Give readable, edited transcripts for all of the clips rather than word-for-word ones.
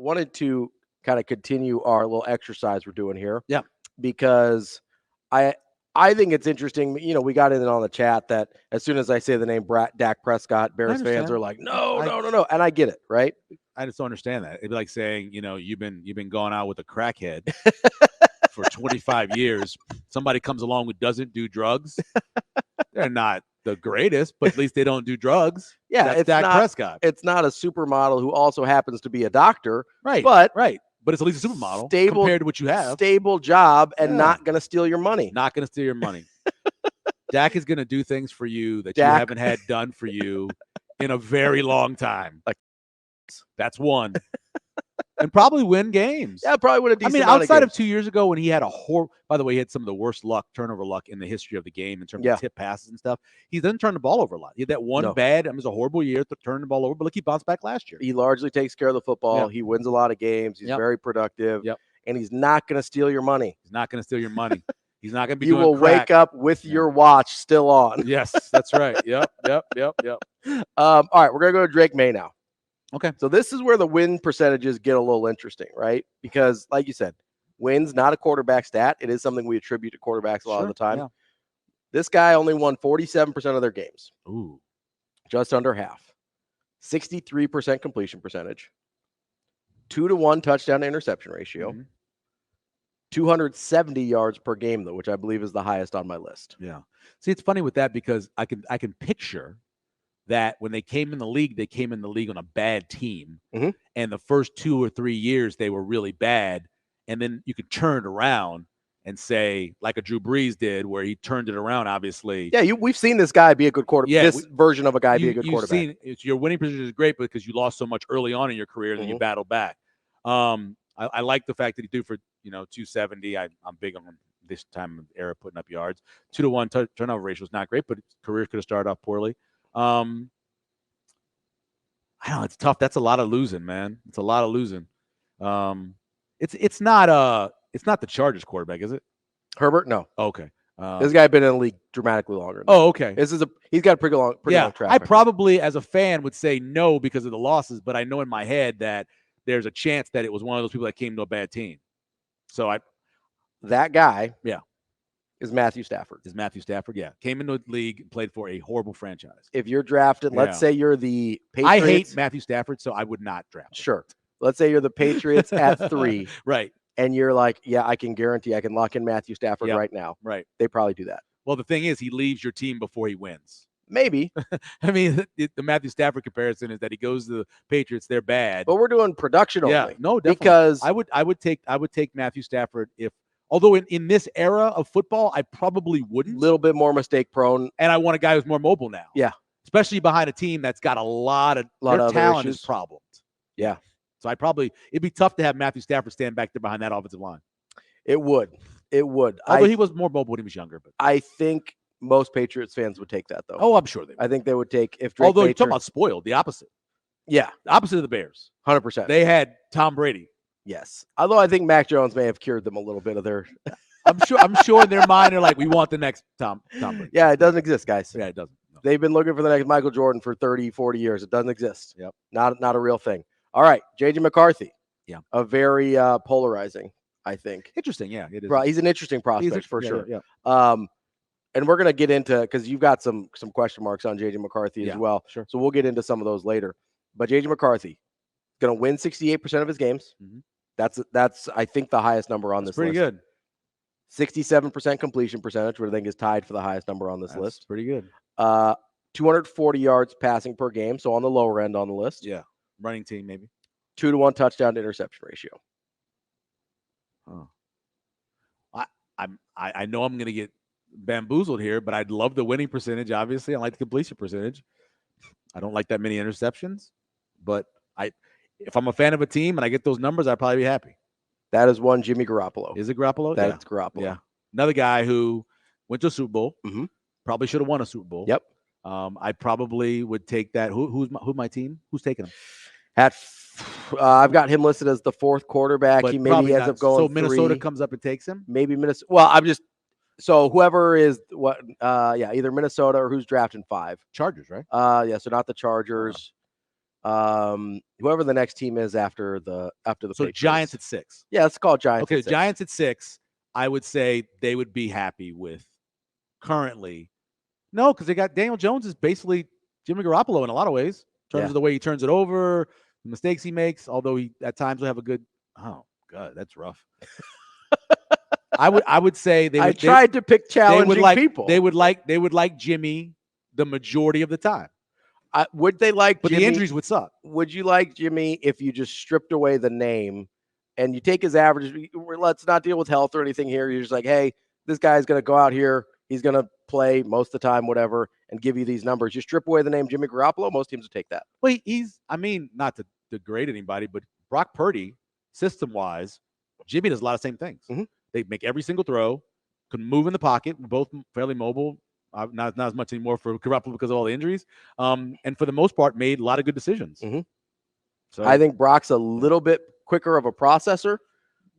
wanted to kind of continue our little exercise we're doing here. Yeah. Because I think it's interesting. You know, we got in on the chat that as soon as I say the name Dak Prescott, Bears fans are like, no. And I get it, right? I just don't understand that. It'd be like saying, you've been going out with a crackhead for 25 years. Somebody comes along who doesn't do drugs. They're not the greatest, but at least they don't do drugs. Yeah, that's Dak Prescott. It's not a supermodel who also happens to be a doctor. Right. But it's at least a supermodel compared to what you have. Stable job and not going to steal your money. Not going to steal your money. Dak is going to do things for you that you haven't had done for you in a very long time. That's one. And probably win games. Yeah, probably win a decent amount outside of 2 years ago when he had by the way, he had some of the worst turnover luck in the history of the game in terms of tip passes and stuff. He doesn't turn the ball over a lot. He had that one bad, it was a horrible year to turn the ball over, but look, he bounced back last year. He largely takes care of the football. Yep. He wins a lot of games. He's very productive. Yep. And he's not going to steal your money. He's not going to steal your money. He's not going to be You doing will crack. wake up with your watch still on. Yes, that's right. Yep. All right, we're going to go to Drake May now. Okay. So this is where the win percentages get a little interesting, right? Because like you said, wins not a quarterback stat. It is something we attribute to quarterbacks a lot of the time. Yeah. This guy only won 47% of their games. Ooh. Just under half. 63% completion percentage. 2-to-1 touchdown to interception ratio. Mm-hmm. 270 yards per game, though, which I believe is the highest on my list. Yeah. See, it's funny with that because I can picture that when they came in the league on a bad team. Mm-hmm. And the first 2 or 3 years they were really bad. And then you could turn it around and say, like a Drew Brees did, where he turned it around, obviously. Yeah, we've seen this guy be a good quarterback. Yeah, version of a guy be a good quarterback. Your winning position is great because you lost so much early on in your career, and then you battled back. I like the fact that he threw for 270. I'm big on this time of era putting up yards. 2-to-1 turnover ratio is not great, but his career could have started off poorly. I don't know. It's tough. That's a lot of losing, man. It's a lot of losing. It's not the Chargers quarterback, is it? Herbert? No. Okay. This guy been in the league dramatically longer. Okay. He's got a pretty long track record. I probably, as a fan, would say no because of the losses, but I know in my head that there's a chance that it was one of those people that came to a bad team. So that guy, yeah, is Matthew Stafford. Yeah. Came into the league and played for a horrible franchise. If you're drafted, let's say you're the Patriots. I hate Matthew Stafford, so I would not draft him. Sure. Let's say you're the Patriots at 3. Right. And you're like, yeah, I can guarantee I can lock in Matthew Stafford right now. Right. They probably do that. Well, the thing is, he leaves your team before he wins. Maybe. I mean, the Matthew Stafford comparison is that he goes to the Patriots, they're bad. But we're doing production only. Yeah, no, definitely. Because I would take Matthew Stafford although in this era of football, I probably wouldn't. A little bit more mistake prone. And I want a guy who's more mobile now. Yeah. Especially behind a team that's got a lot of talent is problems. Yeah. So it'd be tough to have Matthew Stafford stand back there behind that offensive line. It would. Although he was more mobile when he was younger. But I think most Patriots fans would take that, though. Oh, I'm sure they would. I think they would take if Drake Although you're talking about spoiled, the opposite. Yeah. The opposite of the Bears. 100%. They had Tom Brady. Yes. Although I think Mac Jones may have cured them a little bit of their I'm sure in their mind they're like, we want the next Tom Brady. Yeah, it doesn't exist, guys. Yeah, it doesn't. No. They've been looking for the next Michael Jordan for 30, 40 years. It doesn't exist. Yep. Not a real thing. All right, J.J. McCarthy. Yeah. A very polarizing, I think. Interesting, yeah. It is. He's an interesting prospect for sure. Yeah. And we're going to get into, because you've got some question marks on J.J. McCarthy as well. Sure. So we'll get into some of those later. But J.J. McCarthy going to win 68% of his games. Mm-hmm. That's I think the highest number on this list. Pretty good. 67% completion percentage, which I think is tied for the highest number on this list. Pretty good. 240 yards passing per game, so on the lower end on the list. Yeah. Running team, maybe. 2-to-1 touchdown to interception ratio. Oh. I know I'm going to get bamboozled here, but I'd love the winning percentage, obviously. I like the completion percentage. I don't like that many interceptions, but if I'm a fan of a team and I get those numbers, I'd probably be happy. That is one Jimmy Garoppolo. Is it Garoppolo? That's Garoppolo. Yeah. Another guy who went to a Super Bowl. Mm-hmm. Probably should have won a Super Bowl. Yep. I probably would take that. Who's my team? Who's taking him? I've got him listed as the 4th quarterback. But he maybe ends up going. So Minnesota 3. comes up and takes him. Maybe Minnesota. Well, so whoever is what? Either Minnesota or who's drafting 5. Chargers, right? Yeah. So not the Chargers. Whoever the next team is after the Patriots. Giants at 6. Yeah, let's call it Giants. Okay, at 6. Giants at 6. I would say they would be happy with currently. No, because they got Daniel Jones is basically Jimmy Garoppolo in a lot of ways, in terms of the way he turns it over, the mistakes he makes, although he at times will have a good – oh, God, that's rough. I would say they would – I tried to pick challenging people. They would like Jimmy the majority of the time. Would they like But Jimmy, the injuries would suck. Would you like Jimmy if you just stripped away the name and you take his average? Let's not deal with health or anything here. You're just like, hey, this guy's going to go out here. He's going to play most of the time, whatever, and give you these numbers. You strip away the name Jimmy Garoppolo, most teams would take that. Well, not to degrade anybody, but Brock Purdy, system-wise, Jimmy does a lot of same things. Mm-hmm. They make every single throw, can move in the pocket, both fairly mobile. Not as much anymore for Garoppolo because of all the injuries. And for the most part, made a lot of good decisions. Mm-hmm. So I think Brock's a little bit quicker of a processor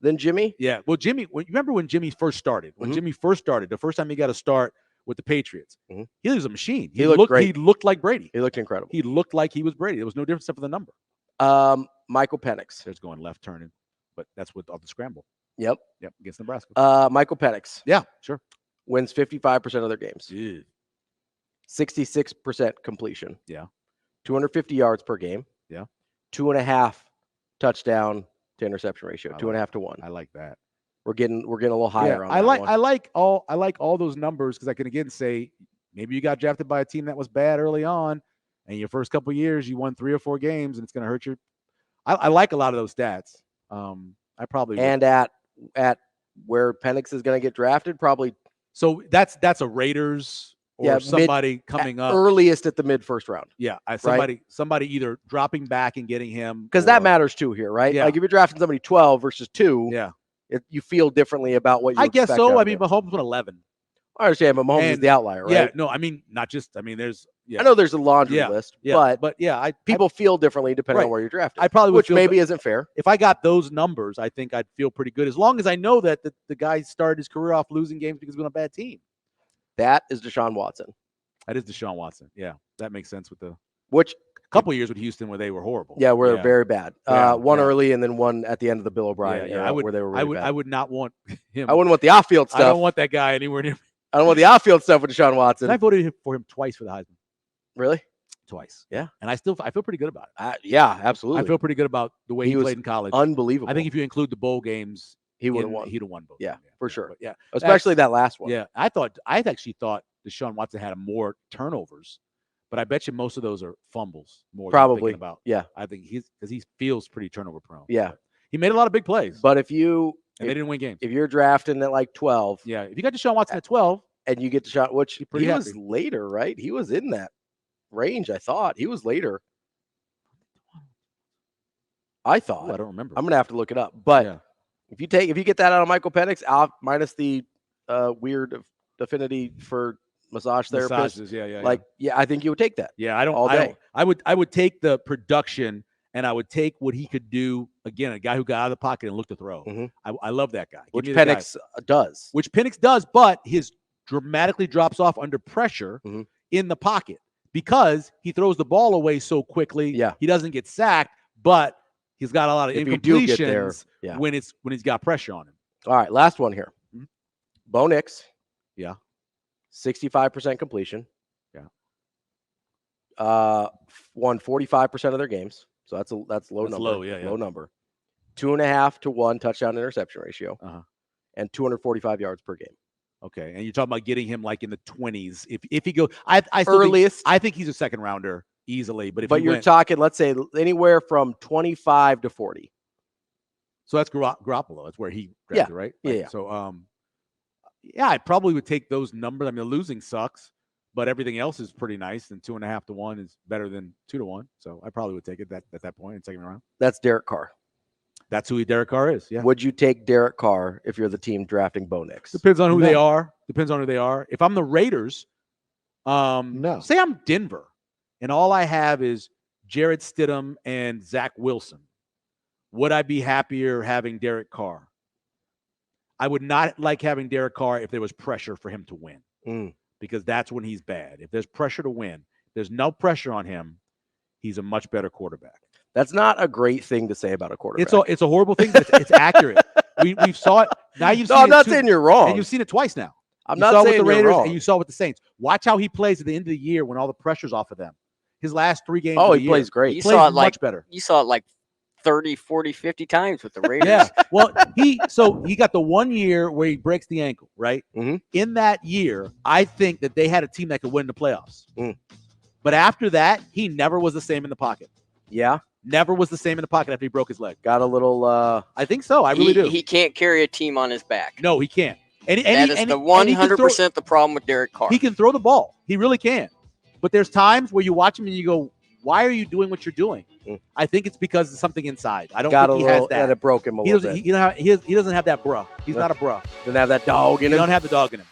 than Jimmy. Yeah. Well, Jimmy, remember when Jimmy first started? When Jimmy first started, the first time he got a start with the Patriots, he was a machine. He looked great. He looked like Brady. He looked incredible. He looked like he was Brady. There was no difference except for the number. Michael Penix. There's going left turning, but that's with all the scramble. Yep. Against Nebraska. Michael Penix. Yeah, sure. Wins 55% of their games. Yeah. 66% completion. Yeah. 250 yards per game. Yeah. 2.5 touchdown to interception ratio. 2.5 to 1. I like that. We're getting a little higher on that one. I like all those numbers because I can again say maybe you got drafted by a team that was bad early on, and your first couple of years you won 3 or 4 games, and it's going to hurt your. I like a lot of those stats. I probably and would. at where Penix is going to get drafted, probably. So that's a Raiders or somebody coming up earliest at the mid first round. Yeah, somebody either dropping back and getting him because that matters too here, right? Yeah. Like if you're drafting somebody 12 versus 2, you feel differently about what you. I guess so. I mean, Mahomes went 11. I understand, but Mahomes is the outlier, right? Yeah, no, I mean not just. I mean, there's. Yeah. I know there's a laundry list, but people feel differently depending on where you're drafted. I probably would, which maybe isn't fair. If I got those numbers, I think I'd feel pretty good as long as I know that the guy started his career off losing games because he was on a bad team. That is Deshaun Watson. That is Deshaun Watson. Yeah, that makes sense with the couple of years with Houston where they were horrible. Yeah, were very bad. One early and then one at the end of the Bill O'Brien era where they were really bad. I would not want him. I wouldn't want the off-field stuff. I don't want that guy anywhere near me. I don't want the off-field stuff with Deshaun Watson. And I voted for him twice for the Heisman. Really? Twice. Yeah. And I feel pretty good about it. Yeah, absolutely. I feel pretty good about the way he played in college. Unbelievable. I think if you include the bowl games, he would have won. He'd have won both. Yeah, for sure. But yeah. Especially that last one. Yeah. I actually thought Deshaun Watson had more turnovers, but I bet you most of those are fumbles more probably than about. Yeah. I think because he feels pretty turnover prone. Yeah. But he made a lot of big plays. But they didn't win games. If you're drafting at like 12. Yeah. If you got Deshaun Watson at 12. And you get Deshaun, which he was later, right? He was in that range, I thought. He was later. I thought. I don't remember. I'm gonna have to look it up. But if you get that out of Michael Penix, minus the weird affinity for massage therapists, I think you would take that. Yeah, I would take the production and I would take what he could do. Again, a guy who got out of the pocket and looked to throw. Mm-hmm. I love that guy. Which Penix does. Which Penix does, but his dramatically drops off under pressure in the pocket because he throws the ball away so quickly. Yeah. He doesn't get sacked, but he's got a lot of incompletions when he's got pressure on him. All right, last one here. Mm-hmm. Bo Nix. Yeah. 65% completion. Yeah. Won 45% of their games. So that's low number. Low number. 2.5 to 1 touchdown interception ratio. And 245 yards per game. Okay, and you're talking about getting him like in the 20s. If he goes, I think he's a second rounder easily. But you're talking, let's say anywhere from 25 to 40. So that's Garoppolo. That's where he drafted, right? Yeah. So I probably would take those numbers. I mean, losing sucks, but everything else is pretty nice. And 2.5 to 1 is better than 2 to 1. So I probably would take it at that point in second round. That's Derek Carr. That's who Derek Carr is. Yeah. Would you take Derek Carr if you're the team drafting Bo Nix? Depends on who they are. If I'm the Raiders, say I'm Denver, and all I have is Jarrett Stidham and Zach Wilson. Would I be happier having Derek Carr? I would not like having Derek Carr if there was pressure for him to win, because that's when he's bad. If there's pressure to win, there's no pressure on him. he's a much better quarterback. That's not a great thing to say about a quarterback. It's a horrible thing, but it's accurate. We saw it. Now you've seen I'm not saying you're wrong. And you've seen it twice now. I'm you not saw saying it with the Raiders you're wrong. and you saw it with the Saints. Watch how he plays at the end of the year when all the pressure's off of them. His last 3 games. Oh, he plays great. You plays saw it much better. You saw it like 30, 40, 50 times with the Raiders. Yeah. Well, he got the 1 year where he breaks the ankle, right? Mm-hmm. In that year, I think that they had a team that could win the playoffs. Mm. But after that, he never was the same in the pocket. Yeah. Never was the same in the pocket after he broke his leg. Got a little I think so. I really do. He can't carry a team on his back. No, he can't. That is 100% the problem with Derek Carr. He can throw the ball. He really can. But there's times where you watch him and you go, why are you doing what you're doing? Mm. I think it's because of something inside. I don't got think he has that. It broke him a little bit. He doesn't have that bruh. He's not a bruh. Doesn't have that dog in He him. don't have the dog in him.